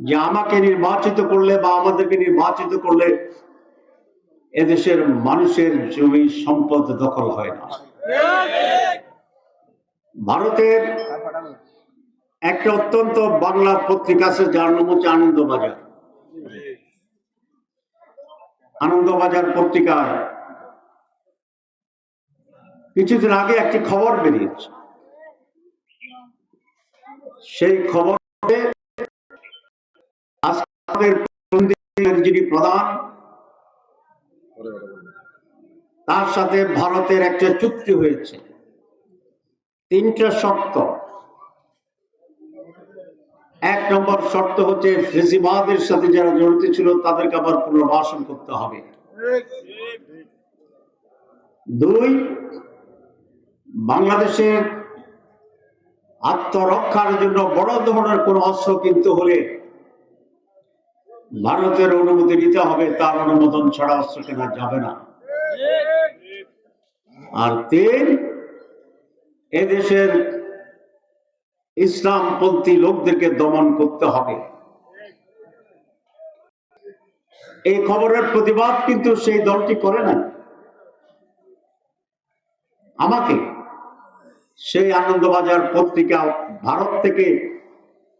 যে আমাকে নির্বাচিত করলে বা আমাদেরকে নির্বাচিত করলে এদেশের মানুষের জমি সম্পদ দখল হয় না। ভারতের একটা অত্যন্ত বাংলা পত্রিকা আছে যার নাম হচ্ছে আনন্দবাজার। আনন্দবাজার পত্রিকায় কিছুদিন আগে একটি খবর বেরিয়েছে। সেই খবরে যিনি প্রধান, তার সাথে ভারতের একটা চুক্তি হয়েছে। 3টা শর্ত। 1 নম্বর শর্ত হচ্ছে ফেসিবাদের সাথে যারা জড়িত ছিল তাদেরকে আবার পুনর্বাসন করতে হবে। 2, বাংলাদেশের আত্মরক্ষার জন্য বড় ধরনের কোন অস্ত্র কিনতে হলে ভারতের অনুমতি নিতে হবে, তার অনুমোদন ছাড়া অস্ত্র কেনা যাবে না। আর 3, এদেশের ইসলামপন্থী লোকদেরকে দমন করতে হবে। এই খবরের প্রতিবাদ কিন্তু সেই দলটি করে না। আমাকে সেই আনন্দবাজার পত্রিকা ভারত থেকে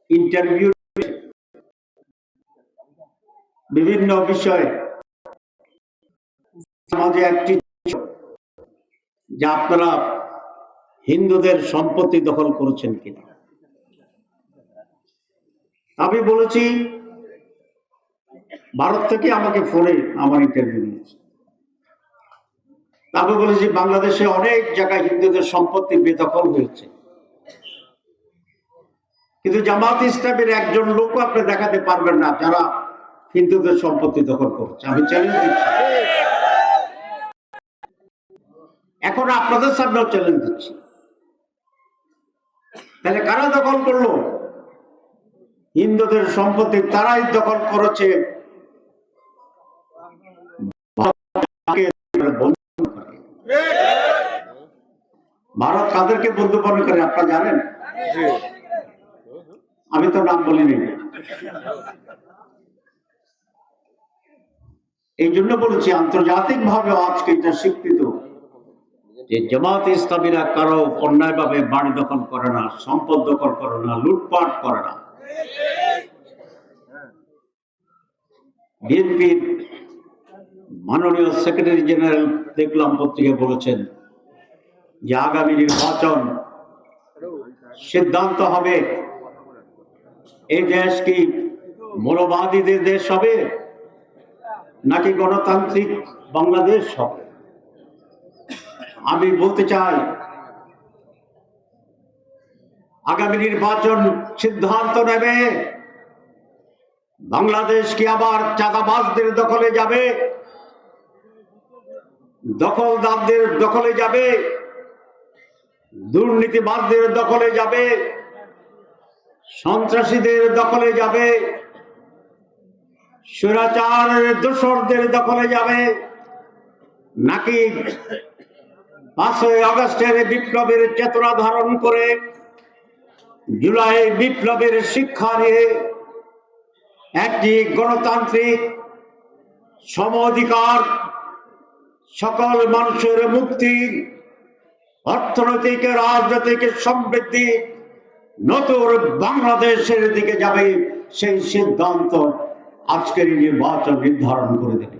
ইন্টারভিউ বিভিন্ন বিষয়ে সমাজে একটি যে আপনারা হিন্দুদের সম্পত্তি দখল করেছেন কিনা। আমি বলেছি, ভারত থেকে আমাকে ফোনে আমার ইন্টারভিউ নিয়েছে। আমি বলেছি বাংলাদেশে অনেক জায়গায় হিন্দুদের সম্পত্তি বেদখল হয়েছে, কিন্তু জামাত ইসলামের একজন লোক আপনি দেখাতে পারবেন না যারা হিন্দুদের সম্পত্তি দখল করছে। আমি চ্যালেঞ্জ দিচ্ছি, এখন আপনাদের সামনেও চ্যালেঞ্জ দিচ্ছি। তাহলে কারা দখল করলো? হিন্দুদের সম্পত্তি তারাই দখল করেছে। ভারত কাদেরকে বন্ধু মনে করে আপনারা জানেন? আমি তো নাম বলিনি। এই জন্য বলেছি আন্তর্জাতিক ভাবে আজকে এটা স্বীকৃত যে জামাত ইসলামীরা কারো অন্যায় ভাবে বাড়ি দখল করে না, সম্পদ দখল করে না, লুটপাট করে না। বিএনপির মাননীয় সেক্রেটারি জেনারেল দেখলাম পত্রিকা বলেছেন যে আগামী নির্বাচন সিদ্ধান্ত হবে এই দেশ কি মৌলবাদীদের দেশ হবে নাকি গণতান্ত্রিক বাংলাদেশ হবে। আমি বলতে চাই আগামী নির্বাচন সিদ্ধান্ত নেবে বাংলাদেশ কি আবার চাঁদাবাজদের দখলে যাবে, দখলদারদের দখলে যাবে, দুর্নীতিবাজদের দখলে যাবে, সন্ত্রাসীদের দখলে যাবে, স্বৈরাচারের দোসরদের দখলে যাবে, নাকি 5ই আগস্টের বিপ্লবের চেতনা ধারণ করে জুলাই বিপ্লবের শিক্ষা নিয়ে একটি গণতান্ত্রিক সম অধিকার, সকল মানুষের মুক্তি, অর্থনৈতিক রাজনৈতিক সমৃদ্ধি, নতুন বাংলাদেশের দিকে যাবে, সেই সিদ্ধান্ত আজকের নির্বাচন নির্ধারণ করে দেবে।